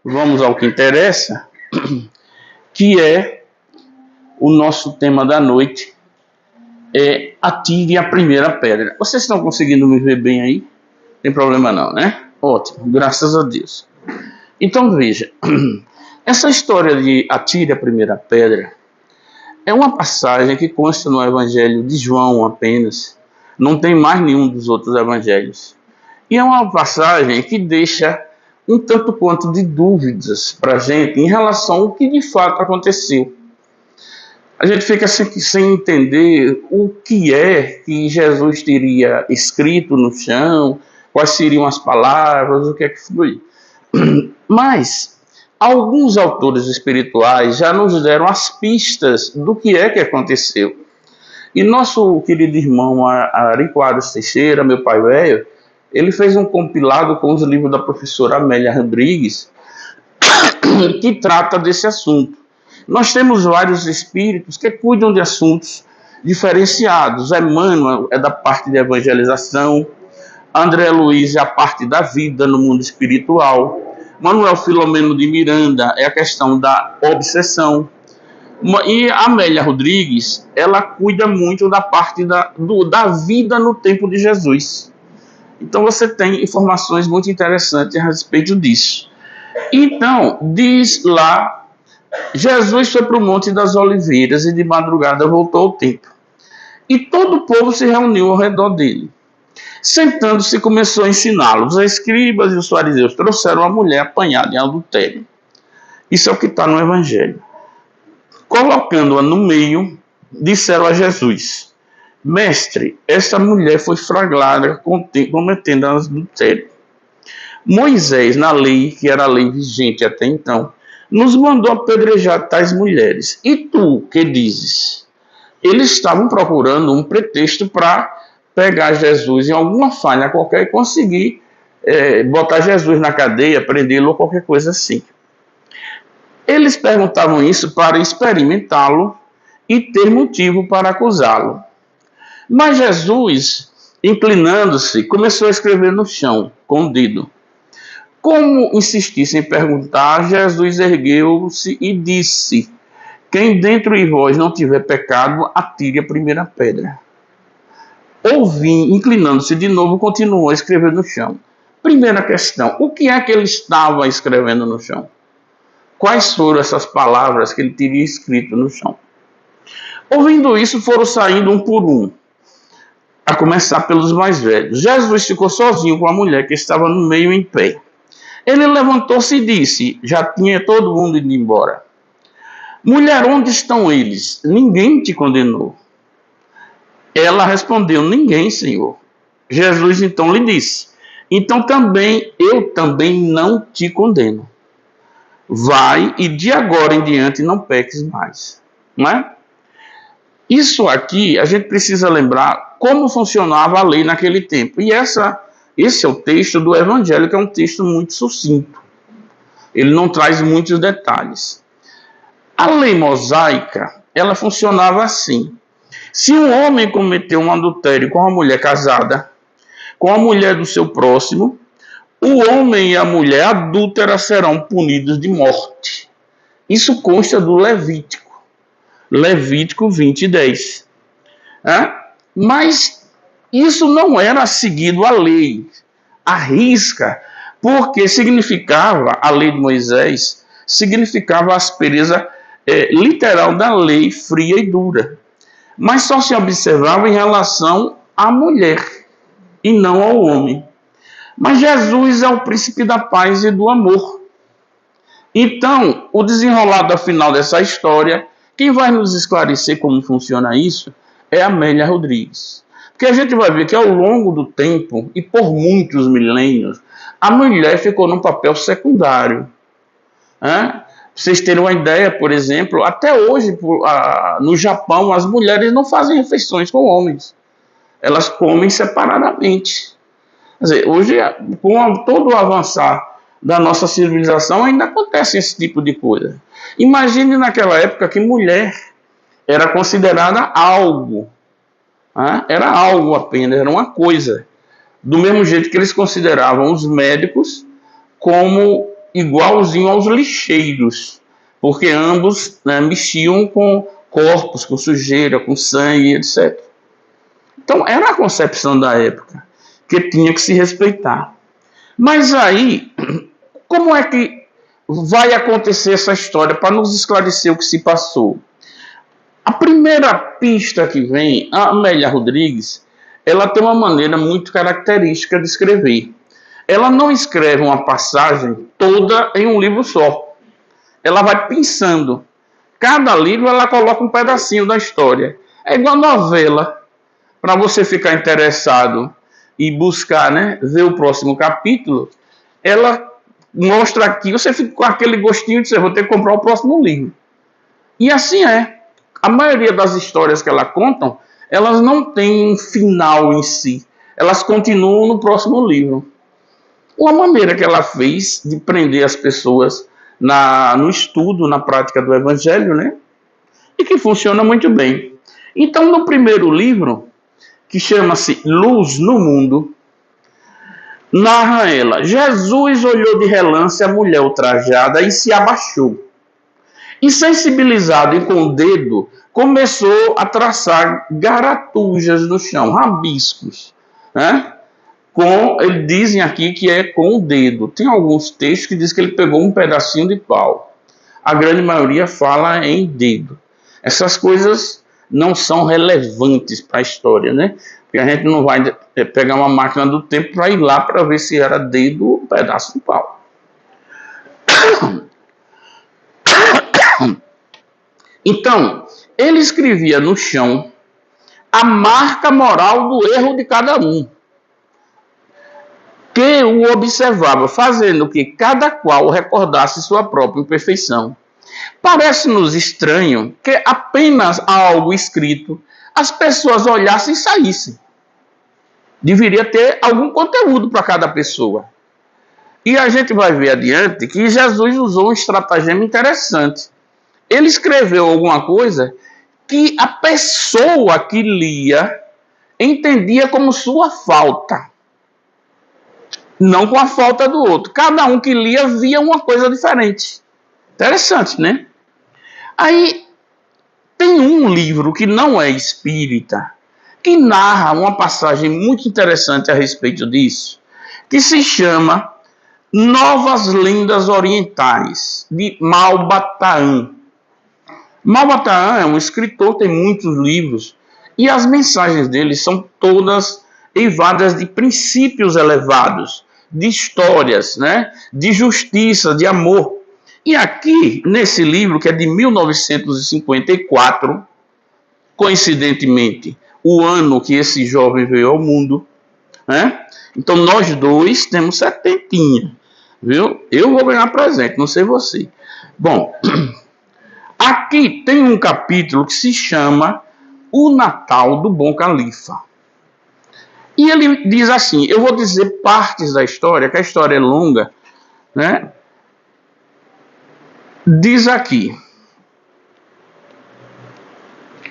vamos ao que interessa, que é o nosso tema da noite, atire a primeira pedra. Vocês estão conseguindo me ver bem aí? Tem problema não, né? Ótimo, graças a Deus. Então veja, essa história de atire a primeira pedra é uma passagem que consta no Evangelho de João apenas, não tem mais nenhum dos outros evangelhos. E é uma passagem que deixa um tanto quanto de dúvidas para a gente em relação ao que de fato aconteceu. A gente fica sem entender o que é que Jesus teria escrito no chão, quais seriam as palavras, o que é que foi. Mas alguns autores espirituais já nos deram as pistas do que é que aconteceu. E nosso querido irmão Ari Quadros Teixeira, meu pai velho, ele fez um compilado com os livros da professora Amélia Rodrigues, que trata desse assunto. Nós temos vários espíritos que cuidam de assuntos diferenciados. Emmanuel é da parte de evangelização, André Luiz é a parte da vida no mundo espiritual, Manuel Filomeno de Miranda é a questão da obsessão, e a Amélia Rodrigues, ela cuida muito da parte da vida no tempo de Jesus. Então você tem informações muito interessantes a respeito disso. Então, diz lá, Jesus foi para o Monte das Oliveiras e de madrugada voltou ao templo. E todo o povo se reuniu ao redor dele. Sentando-se, começou a ensiná-los. Os escribas e os fariseus trouxeram a mulher apanhada em adultério. Isso é o que está no Evangelho. Colocando-a no meio, disseram a Jesus: Mestre, esta mulher foi flagrada cometendo adultério. Moisés, na lei, que era a lei vigente até então, nos mandou apedrejar tais mulheres. E tu, que dizes? Eles estavam procurando um pretexto para pegar Jesus em alguma falha qualquer e conseguir botar Jesus na cadeia, prendê-lo ou qualquer coisa assim. Eles perguntavam isso para experimentá-lo e ter motivo para acusá-lo. Mas Jesus, inclinando-se, começou a escrever no chão, com o dedo. Como insistisse em perguntar, Jesus ergueu-se e disse: Quem dentre vós não tiver pecado, atire a primeira pedra. Inclinando-se de novo, continuou a escrever no chão. Primeira questão: o que é que ele estava escrevendo no chão? Quais foram essas palavras que ele teria escrito no chão? Ouvindo isso, foram saindo um por um, a começar pelos mais velhos. Jesus ficou sozinho com a mulher que estava no meio em pé. Ele levantou-se e disse, já tinha todo mundo ido embora: Mulher, onde estão eles? Ninguém te condenou. Ela respondeu: Ninguém, Senhor. Jesus então lhe disse: Então eu também não te condeno. Vai e de agora em diante não peques mais. Não é? Isso aqui, a gente precisa lembrar como funcionava a lei naquele tempo. E esse é o texto do Evangelho, que é um texto muito sucinto. Ele não traz muitos detalhes. A lei mosaica, ela funcionava assim. Se um homem cometeu um adultério com uma mulher casada, com a mulher do seu próximo, o homem e a mulher adúltera serão punidos de morte. Isso consta do Levítico. Levítico 20:10. Mas isso não era seguido a lei, à risca, porque significava, a lei de Moisés, significava a aspereza literal da lei, fria e dura. Mas só se observava em relação à mulher e não ao homem. Mas Jesus é o príncipe da paz e do amor. Então, o desenrolar do final dessa história, quem vai nos esclarecer como funciona isso é Amélia Rodrigues. Porque a gente vai ver que ao longo do tempo, e por muitos milênios, a mulher ficou num papel secundário. Pra vocês terem uma ideia, por exemplo, até hoje no Japão as mulheres não fazem refeições com homens. Elas comem separadamente. Quer dizer, hoje, com todo o avançar da nossa civilização, ainda acontece esse tipo de coisa. Imagine naquela época que mulher era considerada algo. Era algo apenas, era uma coisa. Do mesmo jeito que eles consideravam os médicos como igualzinho aos lixeiros, porque ambos, né, mexiam com corpos, com sujeira, com sangue, etc. Então, era a concepção da época, que tinha que se respeitar. Mas aí, como é que vai acontecer essa história para nos esclarecer o que se passou? A primeira pista que vem, a Amélia Rodrigues, ela tem uma maneira muito característica de escrever. Ela não escreve uma passagem toda em um livro só. Ela vai pensando. Cada livro ela coloca um pedacinho da história. É igual novela. Para você ficar interessado e buscar, né, ver o próximo capítulo, ela mostra aqui, você fica com aquele gostinho de dizer, vou ter que comprar o próximo livro. E assim é. A maioria das histórias que ela conta, elas não têm um final em si. Elas continuam no próximo livro. Uma maneira que ela fez de prender as pessoas no estudo, na prática do Evangelho, né? E que funciona muito bem. Então, no primeiro livro, que chama-se Luz no Mundo, narra ela: Jesus olhou de relance a mulher ultrajada e se abaixou. E, sensibilizado e com o dedo, começou a traçar garatujas no chão, rabiscos, né? Eles dizem aqui que é com o dedo. Tem alguns textos que dizem que ele pegou um pedacinho de pau. A grande maioria fala em dedo. Essas coisas não são relevantes para a história, né? Porque a gente não vai pegar uma máquina do tempo para ir lá para ver se era dedo ou um pedaço de pau. Então, ele escrevia no chão a marca moral do erro de cada um, que o observava, fazendo que cada qual recordasse sua própria imperfeição. Parece-nos estranho que apenas algo escrito as pessoas olhassem e saíssem. Deveria ter algum conteúdo para cada pessoa. E a gente vai ver adiante que Jesus usou um estratagema interessante. Ele escreveu alguma coisa que a pessoa que lia entendia como sua falta. Não com a falta do outro. Cada um que lia via uma coisa diferente. Interessante, né? Aí tem um livro que não é espírita, que narra uma passagem muito interessante a respeito disso, que se chama Novas Lendas Orientais, de Malba-Tahan. Malba-Tahan é um escritor, tem muitos livros, e as mensagens dele são todas eivadas de princípios elevados, de histórias, né? De justiça, de amor. E aqui, nesse livro, que é de 1954, coincidentemente, o ano que esse jovem veio ao mundo, né? Então, nós dois temos setentinha, viu? Eu vou ganhar presente, não sei você. Bom, aqui tem um capítulo que se chama O Natal do Bom Califa. E ele diz assim, eu vou dizer partes da história, que a história é longa, né? Diz aqui,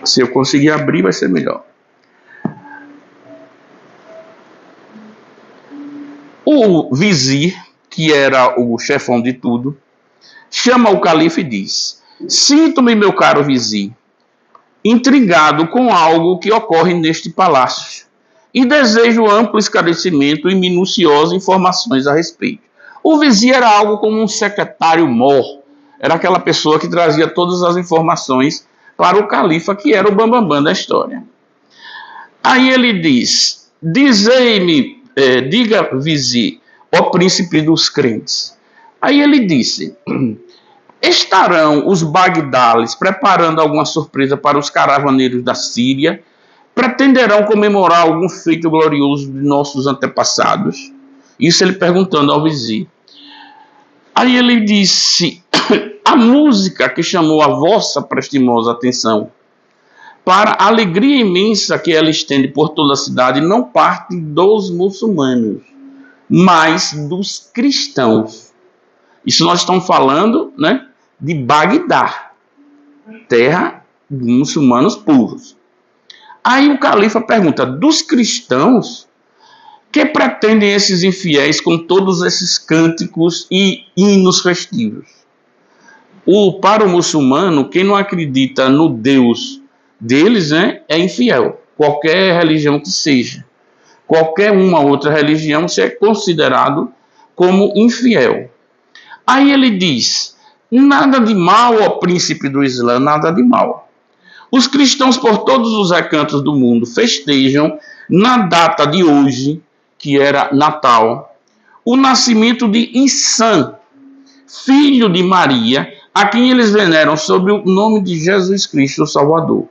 se eu conseguir abrir vai ser melhor. O vizir, que era o chefão de tudo, chama o califa e diz: sinto-me, meu caro vizir, intrigado com algo que ocorre neste palácio e desejo amplo esclarecimento e minuciosas informações a respeito. O vizir era algo como um secretário-mor, era aquela pessoa que trazia todas as informações para o califa, que era o bambambam da história. Aí ele diz: dizei-me, diga, vizir, ó príncipe dos crentes. Aí ele disse: estarão os bagdales preparando alguma surpresa para os caravaneiros da Síria? Pretenderão comemorar algum feito glorioso de nossos antepassados? Isso ele perguntando ao vizir. Aí ele disse: a música que chamou a vossa prestimosa atenção, para a alegria imensa que ela estende por toda a cidade, não parte dos muçulmanos, mas dos cristãos. Isso nós estamos falando, né, de Bagdá, terra de muçulmanos puros. Aí o califa pergunta: dos cristãos? Que pretendem esses infiéis com todos esses cânticos e hinos festivos? Para o muçulmano, quem não acredita no Deus deles, né, é infiel. Qualquer religião que seja. Qualquer uma outra religião se é considerado como infiel. Aí ele diz: nada de mal, ó príncipe do Islã, nada de mal. Os cristãos por todos os recantos do mundo festejam, na data de hoje, que era Natal, o nascimento de Isa, filho de Maria, a quem eles veneram sob o nome de Jesus Cristo, o Salvador.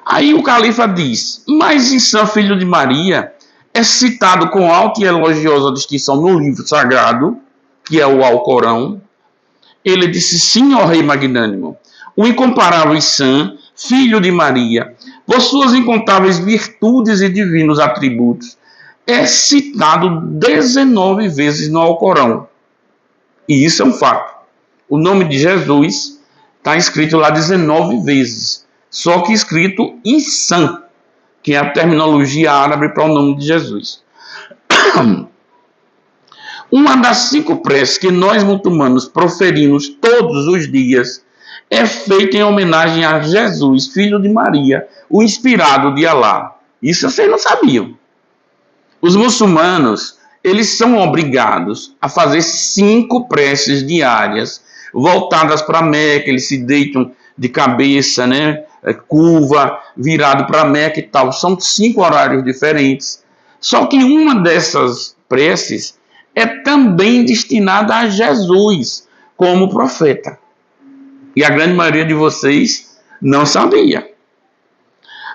Aí o califa diz: mas Isa, filho de Maria, é citado com alta e elogiosa distinção no livro sagrado, que é o Alcorão. Ele disse: sim, ó rei magnânimo, o incomparável Isa, filho de Maria, por suas incontáveis virtudes e divinos atributos, é citado 19 vezes no Alcorão. E isso é um fato. O nome de Jesus está escrito lá 19 vezes, só que escrito Isa, que é a terminologia árabe para o nome de Jesus. Uma das 5 preces que nós muçulmanos proferimos todos os dias é feita em homenagem a Jesus, filho de Maria, o inspirado de Alá. Isso vocês não sabiam. Os muçulmanos, eles são obrigados a fazer 5 preces diárias, voltadas para Meca. Eles se deitam de cabeça, né, curva, virado para Meca e tal. São 5 horários diferentes. Só que uma dessas preces é também destinada a Jesus como profeta. E a grande maioria de vocês não sabia.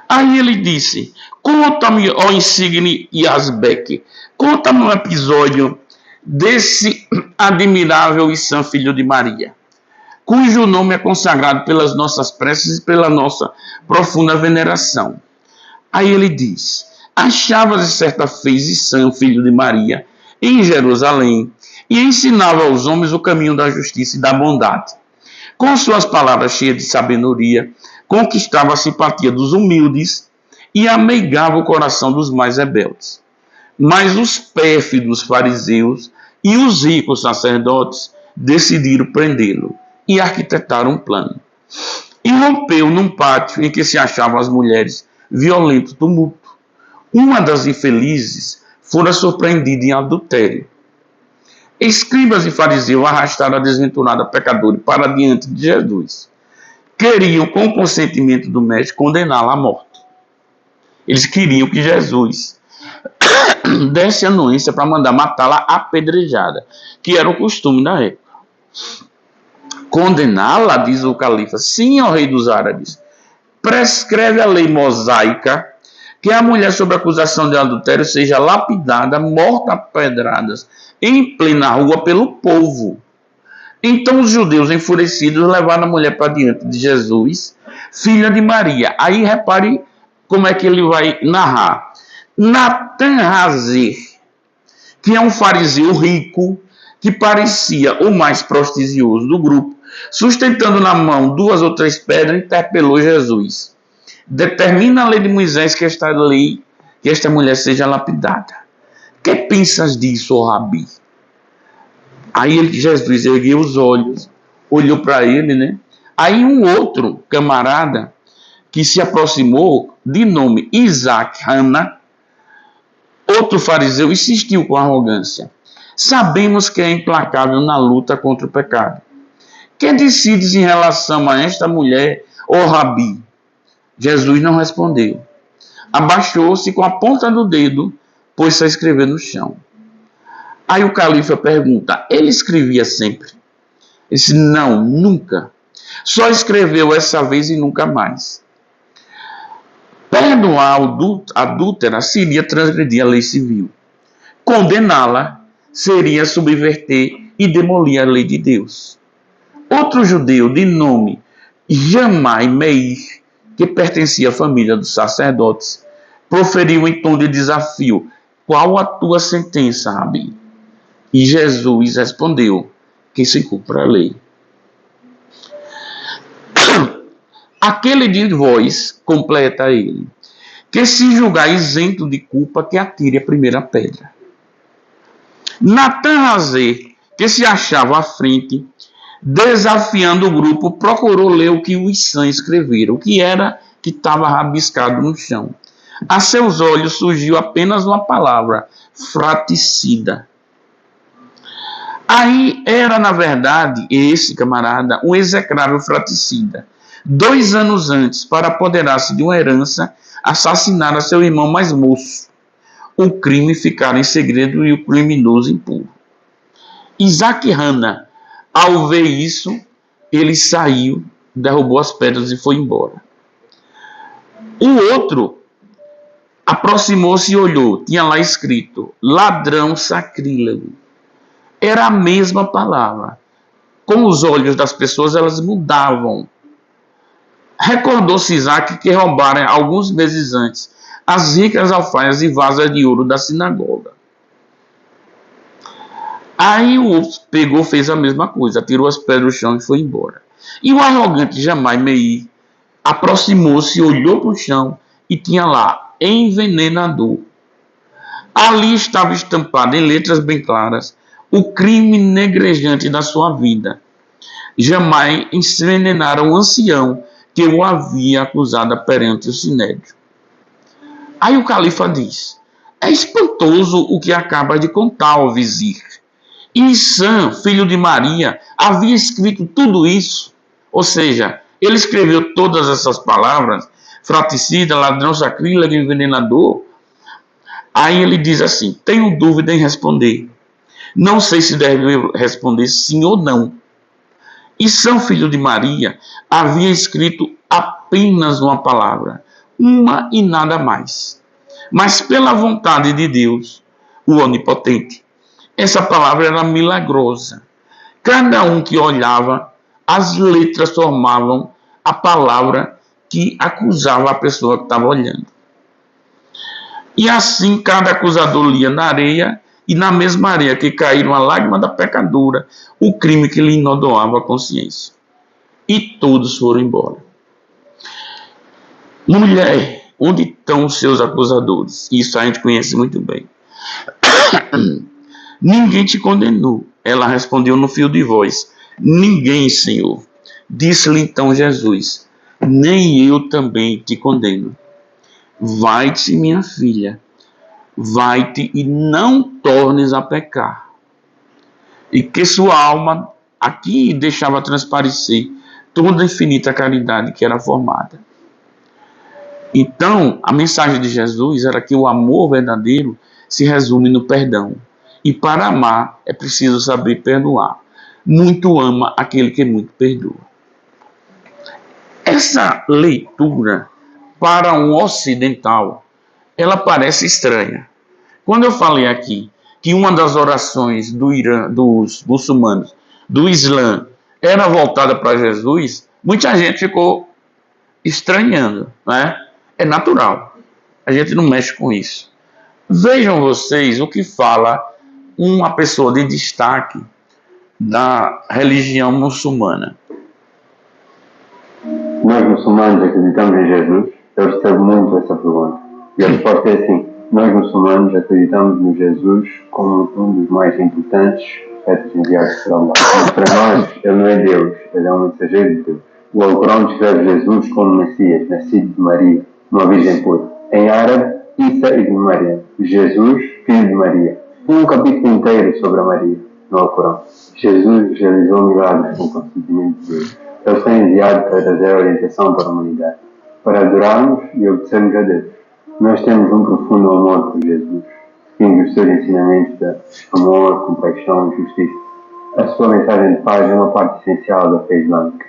Aí ele disse: conta-me, ó insigne Yazbek, conta-me um episódio desse admirável Isa, filho de Maria, cujo nome é consagrado pelas nossas preces e pela nossa profunda veneração. Aí ele diz: achava-se certa vez Isa, filho de Maria, em Jerusalém, e ensinava aos homens o caminho da justiça e da bondade. Com suas palavras cheias de sabedoria, conquistava a simpatia dos humildes e ameigava o coração dos mais rebeldes. Mas os pérfidos fariseus e os ricos sacerdotes decidiram prendê-lo e arquitetaram um plano. Irrompeu num pátio em que se achavam as mulheres violento tumulto. Uma das infelizes fora surpreendida em adultério. Escribas e fariseus arrastaram a desventurada pecadora para diante de Jesus. Queriam, com o consentimento do mestre, condená-la à morte. Eles queriam que Jesus desse anuência para mandar matá-la apedrejada, que era o costume da época. Condená-la, diz o califa: sim, ó rei dos árabes. Prescreve a lei mosaica que a mulher sob acusação de adultério seja lapidada, morta a pedradas, em plena rua pelo povo. Então os judeus enfurecidos levaram a mulher para diante de Jesus, filha de Maria. Aí repare como é que ele vai narrar. Natan Hazir, que é um fariseu rico, que parecia o mais prestigioso do grupo, sustentando na mão 2 ou 3 pedras, interpelou Jesus. Determina a lei de Moisés que esta mulher seja lapidada. Que pensas disso, ó Rabi? Aí Jesus ergueu os olhos, olhou para ele, né? Aí um outro camarada que se aproximou, de nome Isaac Hana, outro fariseu, insistiu com arrogância: sabemos que é implacável na luta contra o pecado. Que decides em relação a esta mulher, ó Rabi? Jesus não respondeu. Abaixou-se com a ponta do dedo, pôs-se a escrever no chão. Aí o califa pergunta: ele escrevia sempre? Ele disse: não, nunca. Só escreveu essa vez e nunca mais. Perdoar a adúltera seria transgredir a lei civil. Condená-la seria subverter e demolir a lei de Deus. Outro judeu de nome Jamai Meir, que pertencia à família dos sacerdotes, proferiu em tom de desafio: qual a tua sentença, Rabi? E Jesus respondeu: que se cumpra a lei. Aquele de vós, completa ele, que se julgar isento de culpa, que atire a primeira pedra. Natan Razé, que se achava à frente, desafiando o grupo, procurou ler o que os sãs escreveram, o que era que estava rabiscado no chão. A seus olhos surgiu apenas uma palavra: fraticida. Aí era, na verdade, esse camarada, um execrável fraticida. 2 anos antes, para apoderar-se de uma herança, assassinara seu irmão mais moço. O crime ficara em segredo e o criminoso impuro. Isaac Hanna, ao ver isso, ele saiu, derrubou as pedras e foi embora. O outro aproximou-se e olhou. Tinha lá escrito: ladrão sacrílego. Era a mesma palavra. Com os olhos das pessoas, elas mudavam. Recordou-se Isaac que roubara alguns meses antes as ricas alfaias e vasas de ouro da sinagoga. Aí o outro pegou, fez a mesma coisa, tirou as pedras do chão e foi embora. E o arrogante Jamai Meir aproximou-se, olhou para o chão e tinha lá: envenenador. Ali estava estampado em letras bem claras o crime negrejante da sua vida. Jamai envenenara um ancião que o havia acusado perante o sinédrio. Aí o califa diz: é espantoso o que acaba de contar, ó vizir. Isam, filho de Maria, havia escrito tudo isso. Ou seja, ele escreveu todas essas palavras: fraticida, ladrão, sacrílego, envenenador. Aí ele diz assim: tenho dúvida em responder. Não sei se deve responder sim ou não. Isam, filho de Maria, havia escrito apenas uma palavra, uma e nada mais. Mas pela vontade de Deus, o Onipotente, essa palavra era milagrosa. Cada um que olhava, as letras formavam a palavra que acusava a pessoa que estava olhando. E assim cada acusador lia na areia, e na mesma areia que caíram a lágrima da pecadora, o crime que lhe enodoava a consciência. E todos foram embora. Mulher, onde estão os seus acusadores? Isso a gente conhece muito bem. Ninguém te condenou. Ela respondeu no fio de voz: ninguém, Senhor. Disse-lhe então Jesus: nem eu também te condeno. Vai-te, minha filha, vai-te e não tornes a pecar. E que sua alma aqui deixava transparecer toda a infinita caridade que era formada. Então, a mensagem de Jesus era que o amor verdadeiro se resume no perdão. E para amar é preciso saber perdoar. Muito ama aquele que muito perdoa. Essa leitura, para um ocidental, ela parece estranha. Quando eu falei aqui que uma das orações do Irã, dos muçulmanos, do Islã, era voltada para Jesus, muita gente ficou estranhando, né? É natural. A gente não mexe com isso. Vejam vocês o que fala uma pessoa de destaque da religião muçulmana. Nós muçulmanos acreditamos em Jesus? Eu recebo muito essa pergunta. E a resposta é assim: nós muçulmanos acreditamos no Jesus como um dos mais importantes profetas enviados por Allah. Mas para nós, ele não é Deus, ele é um mensageiro de Deus. O Alcorão descreve Jesus como Messias, nascido de Maria, uma virgem pura. Em árabe, Isa ibn Maria, Jesus, filho de Maria. Um capítulo inteiro sobre a Maria no Alcorão. Jesus realizou milagres com o consentimento de Deus. Ele foi enviado para trazer a orientação para a humanidade, para adorarmos e obedecermos a Deus. Nós temos um profundo amor por Jesus, seguindo os seus ensinamentos de amor, compaixão e justiça. A sua mensagem de paz é uma parte essencial da fé islâmica.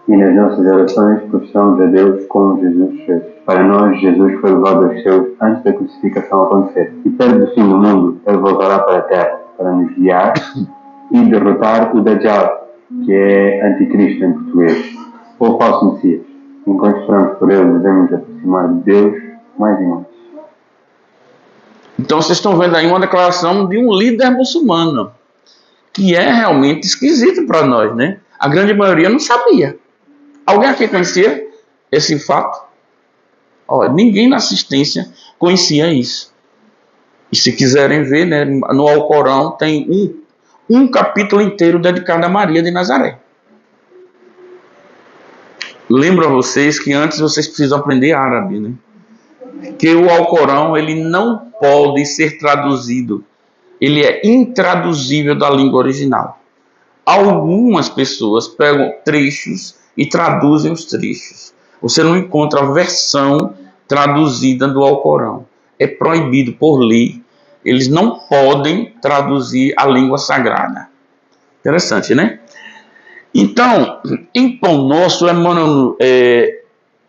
E nas nossas orações professamos a Deus como Jesus fez. Para nós, Jesus foi levado aos céus antes da crucificação acontecer. E perto do fim do mundo, ele voltará para a terra para nos guiar e derrotar o Dajjal, que é anticristo em português, ou falso Messias. Enquanto esperamos por ele, devemos aproximar de Deus mais e mais. Então vocês estão vendo aí uma declaração de um líder muçulmano, que é realmente esquisito para nós, né? A grande maioria não sabia. Alguém aqui conhecia esse fato? Olha, ninguém na assistência conhecia isso. E se quiserem ver, né, no Alcorão tem um capítulo inteiro dedicado a Maria de Nazaré. Lembro a vocês que antes vocês precisam aprender árabe, né? Que o Alcorão ele não pode ser traduzido. Ele é intraduzível da língua original. Algumas pessoas pegam trechos e traduzem os trechos. Você não encontra a versão traduzida do Alcorão. É proibido por lei. Eles não podem traduzir a língua sagrada. Interessante, né? Então, em Pão Nosso, Emmanuel,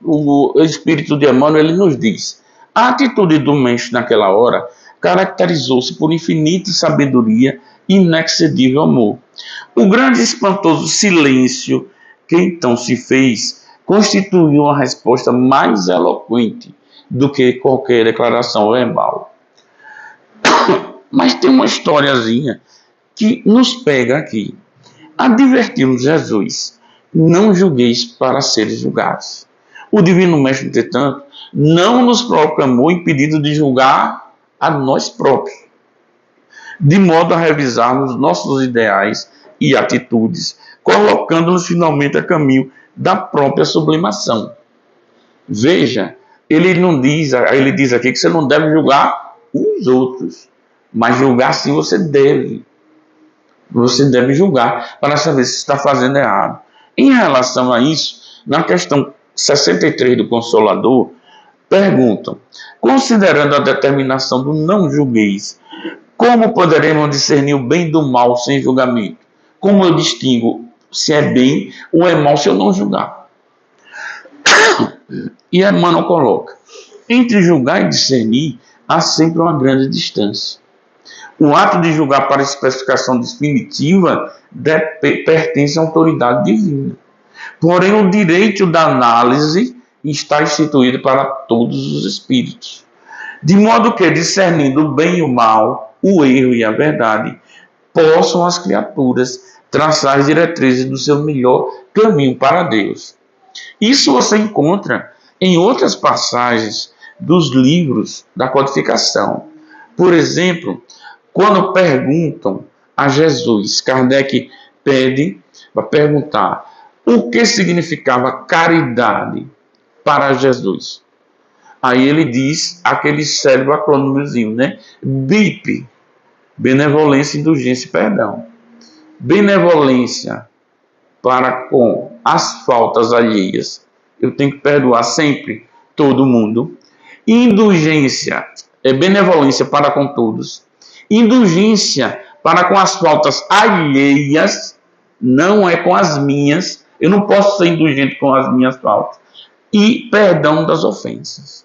o Espírito de Emmanuel ele nos diz: a atitude do mestre naquela hora caracterizou-se por infinita sabedoria e inexcedível amor. O grande e espantoso silêncio que então se fez constituiu uma resposta mais eloquente do que qualquer declaração verbal. Mas tem uma historiazinha que nos pega aqui. Advertimos Jesus: não julgueis para seres julgados. O Divino Mestre, entretanto, não nos proclamou impedido de julgar a nós próprios, de modo a revisarmos nossos ideais e atitudes, colocando-nos finalmente a caminho da própria sublimação. Veja, ele diz aqui que você não deve julgar os outros, mas julgar sim você deve. Você deve julgar para saber se está fazendo errado. Em relação a isso, na questão 63 do Consolador, perguntam: considerando a determinação do não julgueis, como poderemos discernir o bem do mal sem julgamento? Como eu distingo se é bem ou é mal se eu não julgar? E Emmanuel coloca: entre julgar e discernir há sempre uma grande distância. O ato de julgar para especificação definitiva pertence à autoridade divina. Porém, o direito da análise está instituído para todos os espíritos. De modo que, discernindo o bem e o mal, o erro e a verdade, possam as criaturas traçar as diretrizes do seu melhor caminho para Deus. Isso você encontra em outras passagens dos livros da codificação. Por exemplo, quando perguntam a Jesus, Kardec pede para perguntar o que significava caridade para Jesus. Aí ele diz aquele célebre acrônimozinho, né? BIP, benevolência, indulgência e perdão. Benevolência para com as faltas alheias. Eu tenho que perdoar sempre todo mundo. Indulgência é benevolência para com todos. Indulgência para com as faltas alheias, não é com as minhas. Eu não posso ser indulgente com as minhas faltas. E perdão das ofensas.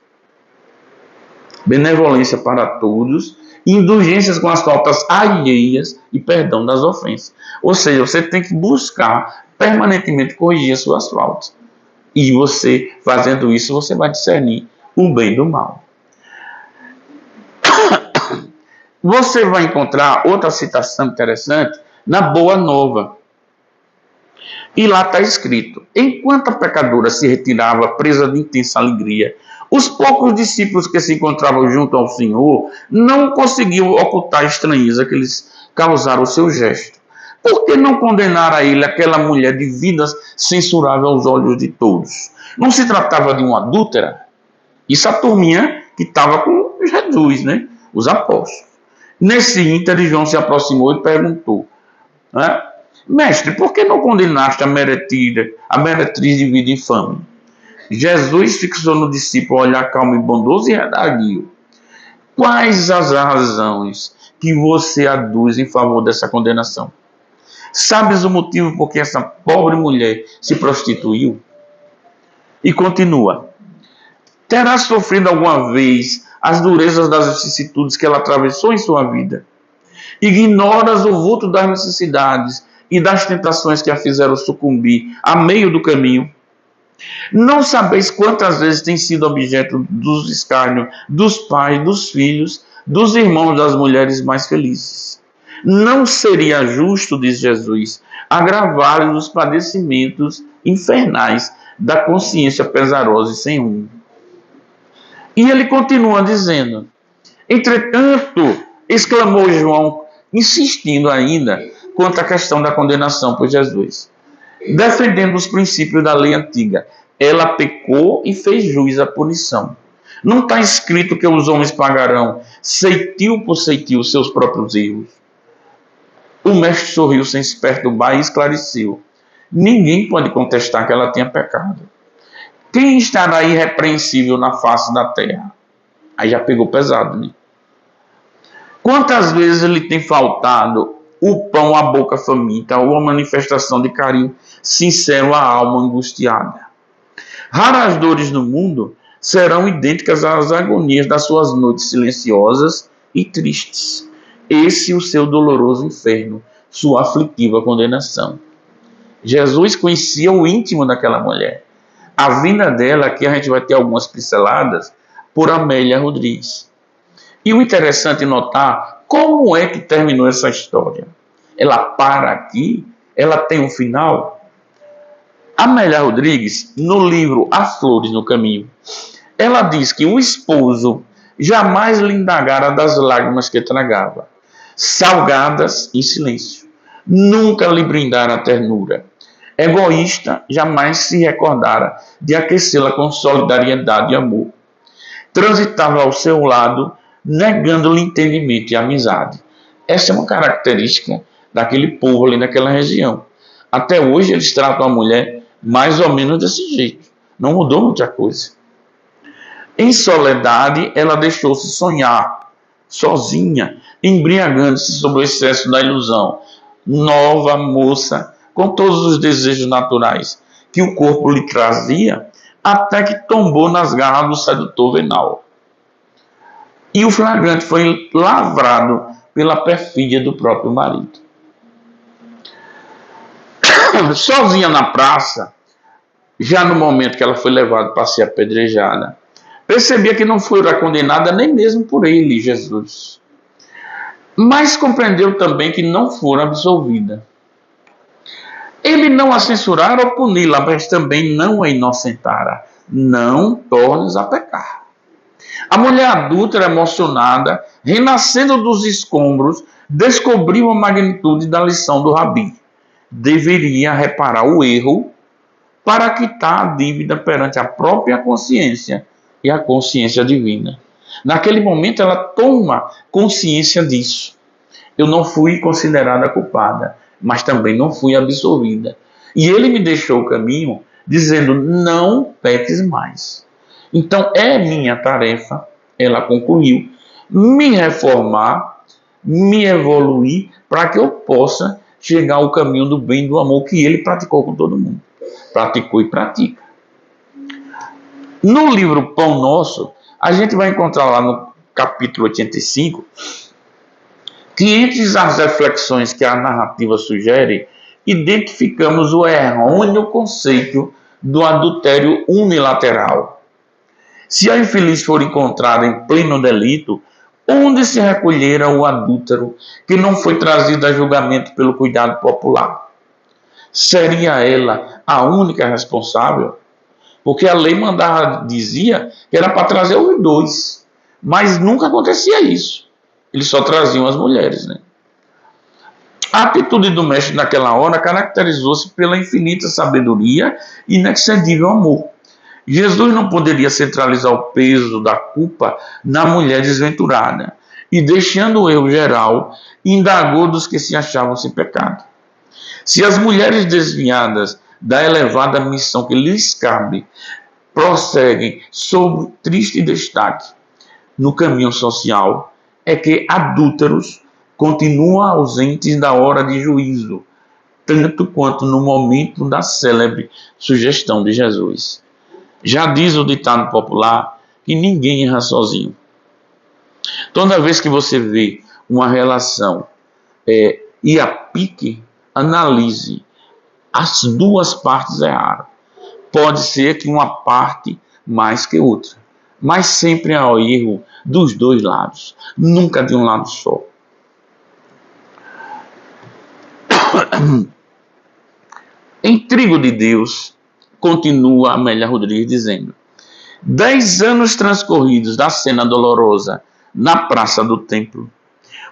Benevolência para todos, indulgências com as faltas alheias e perdão das ofensas. Ou seja, você tem que buscar permanentemente corrigir as suas faltas. E você, fazendo isso, você vai discernir o bem do mal. Você vai encontrar outra citação interessante na Boa Nova. E lá está escrito: enquanto a pecadora se retirava presa de intensa alegria, os poucos discípulos que se encontravam junto ao Senhor não conseguiam ocultar a estranheza que lhes causara o seu gesto. Por que não condenar a ele aquela mulher de vida censurável aos olhos de todos? Não se tratava de uma adúltera? Isso a turminha que estava com Jesus, né? Os apóstolos. Nesse ínterim, João se aproximou e perguntou: mestre, por que não condenaste a meretriz de vida infame? Jesus fixou no discípulo um olhar calmo e bondoso e redarguiu: quais as razões que você aduz em favor dessa condenação? Sabes o motivo por que essa pobre mulher se prostituiu? E continua: terá sofrido alguma vez as durezas das vicissitudes que ela atravessou em sua vida? Ignoras o vulto das necessidades e das tentações que a fizeram sucumbir a meio do caminho? Não sabeis quantas vezes tem sido objeto dos escárnios dos pais, dos filhos, dos irmãos das mulheres mais felizes? Não seria justo, diz Jesus, agravar-lhe os padecimentos infernais da consciência pesarosa e sem rumo. E ele continua dizendo: entretanto, exclamou João, insistindo ainda quanto à questão da condenação por Jesus, defendendo os princípios da lei antiga. Ela pecou e fez jus à punição. Não está escrito que os homens pagarão ceitil por ceitil seus próprios erros. O mestre sorriu sem se perturbar e esclareceu: ninguém pode contestar que ela tenha pecado. Quem estará irrepreensível na face da terra? Aí já pegou pesado, né? Quantas vezes lhe tem faltado o pão à boca faminta ou a manifestação de carinho sincero à alma angustiada? Raras dores no mundo serão idênticas às agonias das suas noites silenciosas e tristes. Esse o seu doloroso inferno, sua aflitiva condenação. Jesus conhecia o íntimo daquela mulher. A vinda dela, aqui a gente vai ter algumas pinceladas, por Amélia Rodrigues. E o interessante notar como é que terminou essa história. Ela para aqui, ela tem um final. Amélia Rodrigues, no livro Há Flores no Caminho, ela diz que o esposo jamais lhe indagara das lágrimas que tragava, salgadas em silêncio. Nunca lhe brindara a ternura. Egoísta, jamais se recordara de aquecê-la com solidariedade e amor. Transitava ao seu lado, negando-lhe entendimento e amizade. Essa é uma característica daquele povo ali naquela região. Até hoje eles tratam a mulher mais ou menos desse jeito. Não mudou muita coisa. Em soledade, ela deixou-se sonhar, sozinha, embriagando-se sob o excesso da ilusão. Nova moça, com todos os desejos naturais que o corpo lhe trazia, até que tombou nas garras do sedutor venal. E o flagrante foi lavrado pela perfídia do próprio marido. Sozinha na praça, já no momento que ela foi levada para ser apedrejada, percebia que não fora condenada nem mesmo por ele, Jesus. Mas compreendeu também que não fora absolvida. Ele não a censurara ou puni-la, mas também não a inocentara. Não tornes a pecar. A mulher adúltera, emocionada, renascendo dos escombros, descobriu a magnitude da lição do Rabi. Deveria reparar o erro para quitar a dívida perante a própria consciência e a consciência divina. Naquele momento ela toma consciência disso. Eu não fui considerada culpada, mas também não fui absolvida. E ele me deixou o caminho dizendo: não peques mais. Então é minha tarefa, ela concluiu, me reformar, me evoluir, para que eu possa chegar ao caminho do bem e do amor que ele praticou com todo mundo. Praticou e pratica. No livro Pão Nosso, a gente vai encontrar lá no capítulo 85, que entre as reflexões que a narrativa sugere, identificamos o errôneo conceito do adultério unilateral. Se a infeliz for encontrada em pleno delito, onde se recolhera o adúltero que não foi trazido a julgamento pelo cuidado popular? Seria ela a única responsável? Porque a lei dizia que era para trazer os dois, mas nunca acontecia isso. Eles só traziam as mulheres, né? A atitude do mestre naquela hora caracterizou-se pela infinita sabedoria e inexcedível amor. Jesus não poderia centralizar o peso da culpa na mulher desventurada, e deixando o erro geral, indagou dos que se achavam sem pecado. Se as mulheres desviadas da elevada missão que lhes cabe prosseguem sob triste destaque no caminho social, é que adúlteros continuam ausentes da hora de juízo, tanto quanto no momento da célebre sugestão de Jesus. Já diz o ditado popular que ninguém erra sozinho. Toda vez que você vê uma relação e a pique, analise. As duas partes erraram. Pode ser que uma parte mais que outra, mas sempre há o erro dos dois lados, nunca de um lado só. Em Trigo de Deus, continua Amélia Rodrigues dizendo: 10 anos transcorridos da cena dolorosa na praça do templo,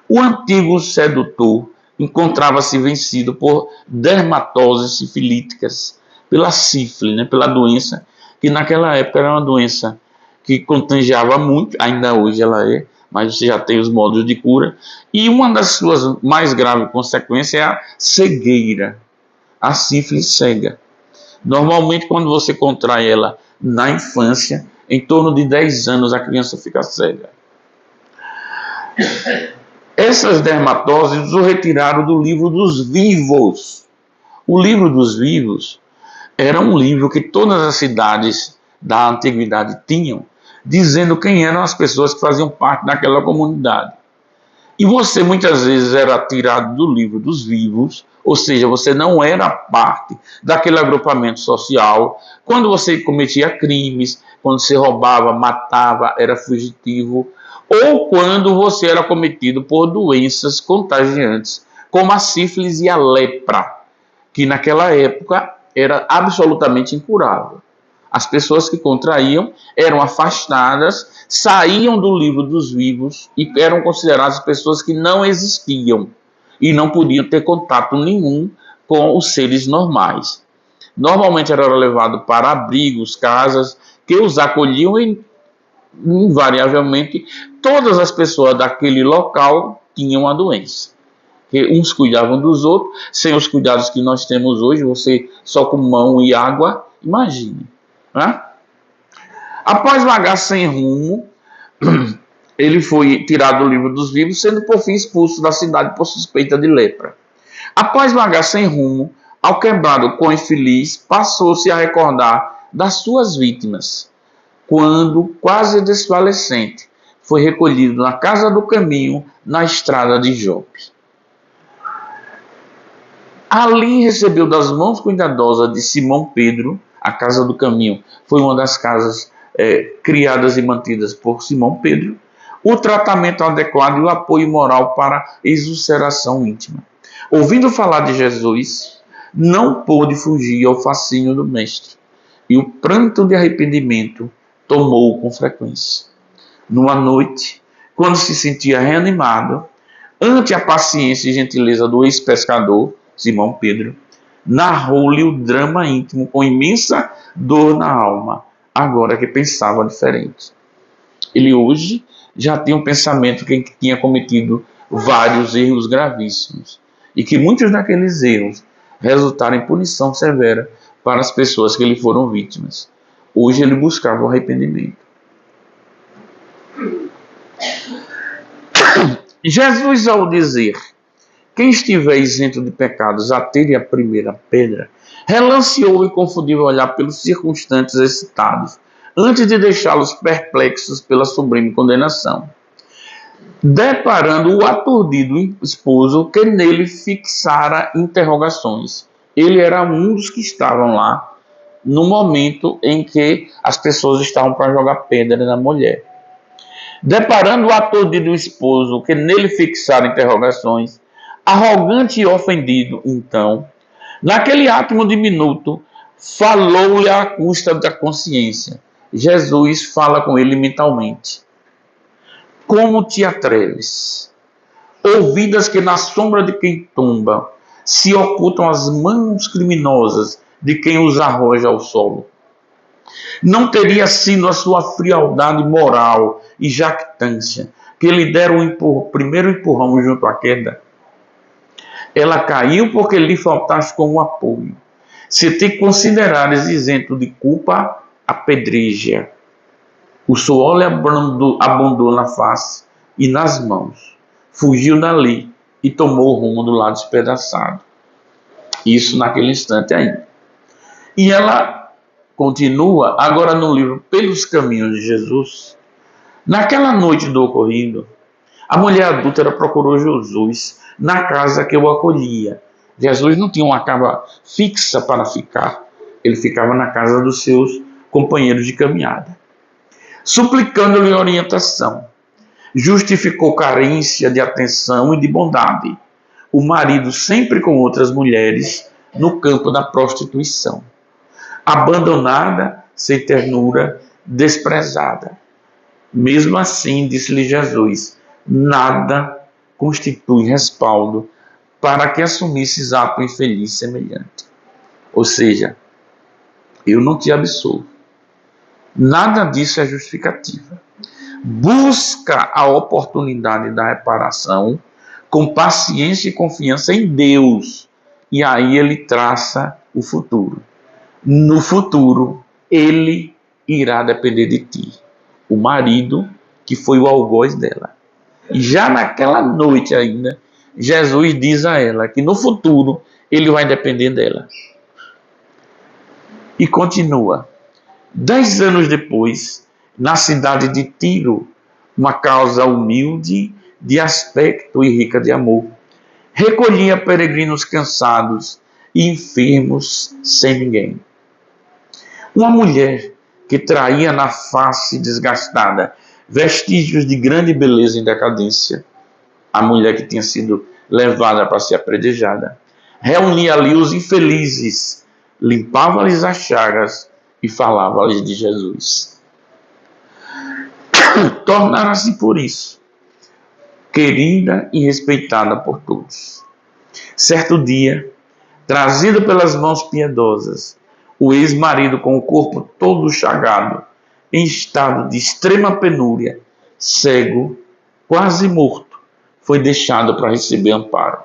o antigo sedutor encontrava-se vencido por dermatoses sifilíticas, pela sífilis, né, pela doença, que naquela época era uma doença que contagiava muito, ainda hoje ela é, mas você já tem os modos de cura, e uma das suas mais graves consequências é a cegueira, a sífilis cega. Normalmente, quando você contrai ela na infância, em torno de 10 anos a criança fica cega. Essas dermatoses o retiraram do livro dos vivos. O livro dos vivos era um livro que todas as cidades da antiguidade tinham, dizendo quem eram as pessoas que faziam parte daquela comunidade. E você muitas vezes era tirado do livro dos vivos, ou seja, você não era parte daquele agrupamento social, quando você cometia crimes, quando você roubava, matava, era fugitivo, ou quando você era cometido por doenças contagiantes, como a sífilis e a lepra, que naquela época era absolutamente incurável. As pessoas que contraíam eram afastadas, saíam do livro dos vivos e eram consideradas pessoas que não existiam e não podiam ter contato nenhum com os seres normais. Normalmente era levado para abrigos, casas que os acolhiam e invariavelmente todas as pessoas daquele local tinham a doença. Que uns cuidavam dos outros, sem os cuidados que nós temos hoje, você só com mão e água, imagine. Né? Após vagar sem rumo, ele foi tirado do livro dos vivos, sendo por fim expulso da cidade por suspeita de lepra. Após vagar sem rumo, ao quebrado com infeliz, passou-se a recordar das suas vítimas, quando, quase desfalecente, foi recolhido na casa do caminho, na estrada de Jope. Ali recebeu das mãos cuidadosas de Simão Pedro, a casa do caminho foi uma das casas criadas e mantidas por Simão Pedro, o tratamento adequado e o apoio moral para a exulceração íntima. Ouvindo falar de Jesus, não pôde fugir ao fascínio do mestre, e o pranto de arrependimento tomou-o com frequência. Numa noite, quando se sentia reanimado, ante a paciência e gentileza do ex-pescador, Simão Pedro, narrou-lhe o drama íntimo com imensa dor na alma, agora que pensava diferente. Ele hoje já tinha um pensamento que tinha cometido vários erros gravíssimos e que muitos daqueles erros resultaram em punição severa para as pessoas que lhe foram vítimas. Hoje ele buscava o arrependimento. Jesus, ao dizer: quem estiver isento de pecados, atire a primeira pedra, relanceou o inconfundível olhar pelos circunstantes excitados, antes de deixá-los perplexos pela sublime condenação, deparando o aturdido esposo que nele fixara interrogações. Ele era um dos que estavam lá no momento em que as pessoas estavam para jogar pedra na mulher. Deparando o aturdido esposo que nele fixara interrogações, arrogante e ofendido, então, naquele átomo diminuto, falou-lhe à custa da consciência. Jesus fala com ele mentalmente. Como te atreves? Ouvidas que na sombra de quem tomba se ocultam as mãos criminosas de quem os arroja ao solo. Não teria sido a sua frialdade moral e jactância que lhe deram o primeiro empurrão junto à queda? Ela caiu porque lhe faltaste como apoio. Se te considerares isento de culpa, apedreja. O suor lhe abundou na face e nas mãos. Fugiu dali e tomou o rumo do lado despedaçado. Isso naquele instante ainda. E ela continua agora no livro Pelos Caminhos de Jesus. Naquela noite do ocorrido, a mulher adúltera procurou Jesus na casa que o acolhia. Jesus não tinha uma casa fixa para ficar. Ele ficava na casa dos seus companheiros de caminhada. Suplicando-lhe orientação. Justificou carência de atenção e de bondade. O marido sempre com outras mulheres no campo da prostituição. Abandonada, sem ternura, desprezada. Mesmo assim, disse-lhe Jesus, nada constitui respaldo para que assumisses ato infeliz semelhante. Ou seja, eu não te absolvo. Nada disso é justificativa. Busca a oportunidade da reparação com paciência e confiança em Deus. E aí ele traça o futuro. No futuro, ele irá depender de ti. O marido que foi o algoz dela. E já naquela noite ainda, Jesus diz a ela que no futuro ele vai depender dela. E continua. 10 anos depois, na cidade de Tiro, uma causa humilde de aspecto e rica de amor, recolhia peregrinos cansados e enfermos sem ninguém. Uma mulher que traía na face desgastada vestígios de grande beleza e decadência, a mulher que tinha sido levada para ser apredejada, reunia ali os infelizes, limpava-lhes as chagas e falava-lhes de Jesus. Tornara-se por isso querida e respeitada por todos. Certo dia, trazido pelas mãos piedosas, o ex-marido com o corpo todo chagado, em estado de extrema penúria, cego, quase morto, foi deixado para receber amparo.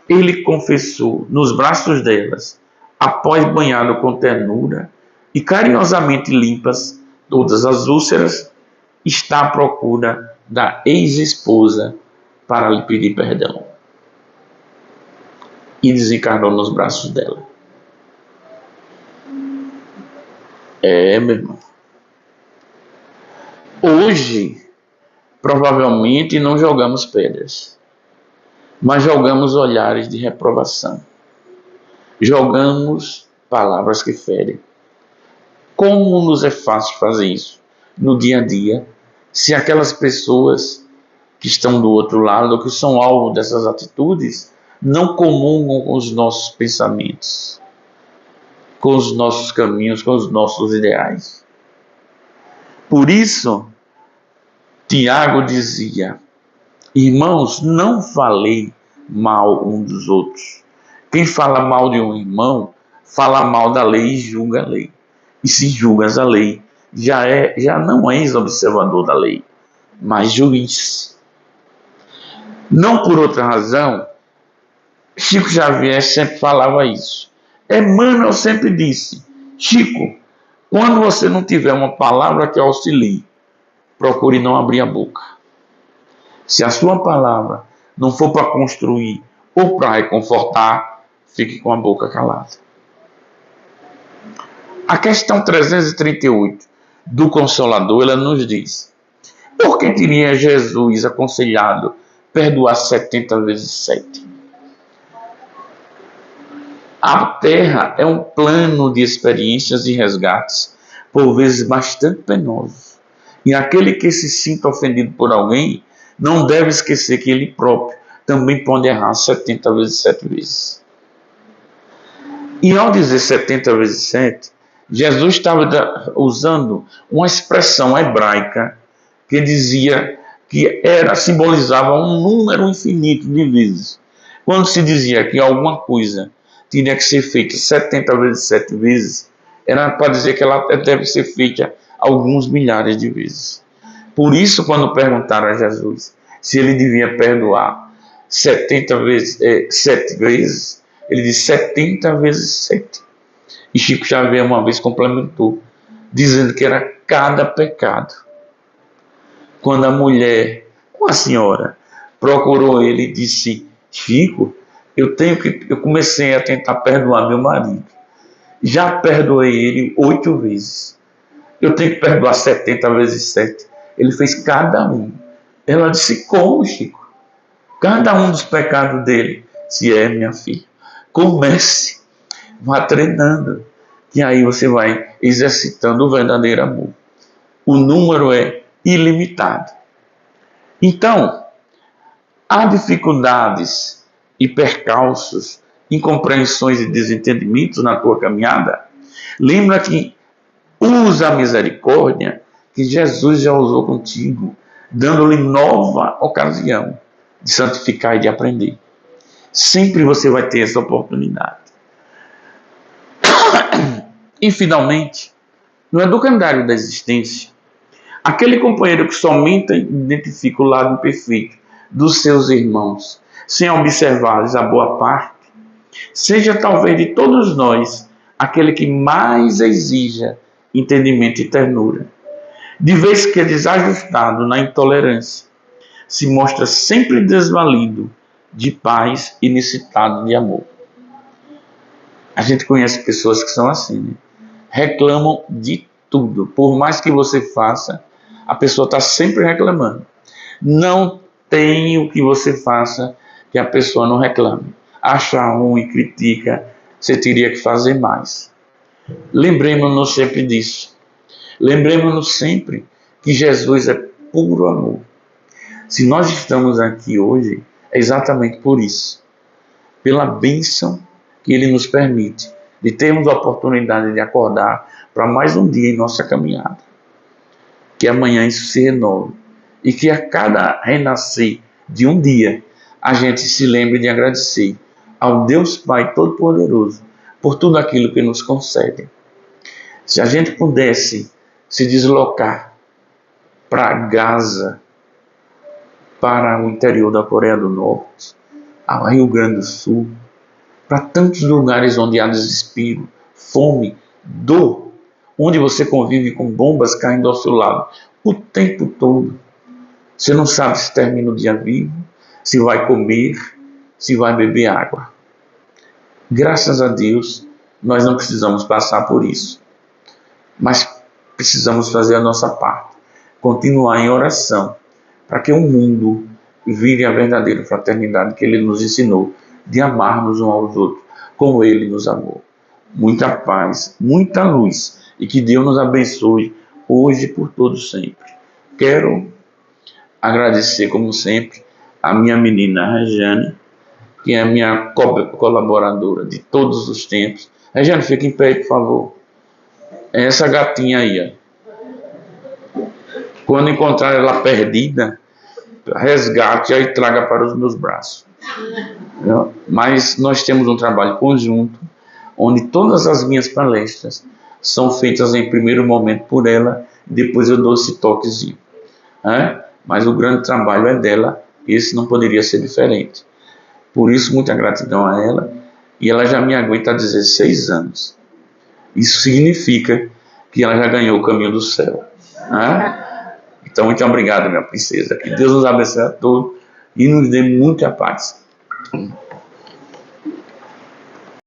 Ele confessou nos braços delas, após banhado com ternura e carinhosamente limpas todas as úlceras, está à procura da ex-esposa para lhe pedir perdão. E desencarnou nos braços dela. Meu irmão. Hoje, provavelmente não jogamos pedras, mas jogamos olhares de reprovação. Jogamos palavras que ferem. Como nos é fácil fazer isso no dia a dia, se aquelas pessoas que estão do outro lado, que são alvo dessas atitudes, não comungam com os nossos pensamentos, com os nossos caminhos, com os nossos ideais. Por isso, Tiago dizia, irmãos, não falei mal um dos outros. Quem fala mal de um irmão, fala mal da lei e julga a lei. E se julgas a lei, já não és observador da lei, mas juiz. Não por outra razão, Chico Xavier sempre falava isso. Emmanuel sempre disse, Chico, quando você não tiver uma palavra que auxilie, procure não abrir a boca. Se a sua palavra não for para construir ou para reconfortar, fique com a boca calada. A questão 338 do Consolador, ela nos diz, por que teria Jesus aconselhado perdoar 70 vezes 7? A Terra é um plano de experiências e resgates, por vezes bastante penosos. E aquele que se sinta ofendido por alguém, não deve esquecer que ele próprio também pode errar 70 vezes 7 vezes. E ao dizer 70 vezes 7, Jesus estava usando uma expressão hebraica que dizia que simbolizava um número infinito de vezes. Quando se dizia que alguma coisa tinha que ser feita 70 vezes 7 vezes, era para dizer que ela deve ser feita alguns milhares de vezes. Por isso, quando perguntaram a Jesus se ele devia perdoar 70 vezes, 7 vezes, ele disse 70 vezes 7. E Chico Xavier uma vez complementou, dizendo que era cada pecado. Quando a mulher, uma senhora, procurou ele e disse, Chico, eu comecei a tentar perdoar meu marido. Já perdoei ele 8 vezes. Eu tenho que perdoar 70 vezes 7. Ele fez cada um. Ela disse, como, Chico? Cada um dos pecados dele. Se minha filha, comece, vá treinando. E aí você vai exercitando o verdadeiro amor. O número é ilimitado. Então, há dificuldades e percalços, incompreensões e desentendimentos na tua caminhada. Lembra que Usa a misericórdia que Jesus já usou contigo, dando-lhe nova ocasião de santificar e de aprender. Sempre você vai ter essa oportunidade. E, finalmente, no educandário da existência, aquele companheiro que somente identifica o lado imperfeito dos seus irmãos, sem observar-lhes a boa parte, seja talvez de todos nós aquele que mais exija entendimento e ternura, de vez que é desajustado na intolerância, se mostra sempre desvalido de paz e necessitado de amor. A gente conhece pessoas que são assim, né? Reclamam de tudo. Por mais que você faça, a pessoa está sempre reclamando. Não tem o que você faça que a pessoa não reclame. Acha ruim, critica, você teria que fazer mais. Lembremos-nos sempre disso. Lembremos-nos sempre que Jesus é puro amor. Se nós estamos aqui hoje, é exatamente por isso. Pela bênção que Ele nos permite de termos a oportunidade de acordar para mais um dia em nossa caminhada. Que amanhã isso se renove e que a cada renascer de um dia a gente se lembre de agradecer ao Deus Pai Todo-Poderoso por tudo aquilo que nos concede. Se a gente pudesse se deslocar para Gaza, para o interior da Coreia do Norte, ao Rio Grande do Sul, para tantos lugares onde há desespero, fome, dor, onde você convive com bombas caindo ao seu lado o tempo todo. Você não sabe se termina o dia vivo, se vai comer, se vai beber água. Graças a Deus, nós não precisamos passar por isso. Mas precisamos fazer a nossa parte. Continuar em oração, para que o mundo vire a verdadeira fraternidade que Ele nos ensinou, de amarmos uns aos outros, como Ele nos amou. Muita paz, muita luz, e que Deus nos abençoe, hoje e por todo sempre. Quero agradecer, como sempre, a minha menina Regiane, que é a minha colaboradora de todos os tempos. Regiane, fica em pé, por favor. É essa gatinha aí, ó. Quando encontrar ela perdida, resgate e traga para os meus braços. Mas nós temos um trabalho conjunto, onde todas as minhas palestras são feitas em primeiro momento por ela, depois eu dou esse toquezinho. Mas o grande trabalho é dela, esse não poderia ser diferente. Por isso, muita gratidão a ela, e ela já me aguenta há 16 anos. Isso significa que ela já ganhou o caminho do céu. Então, muito obrigado, minha princesa. Que Deus nos abençoe a todos e nos dê muita paz.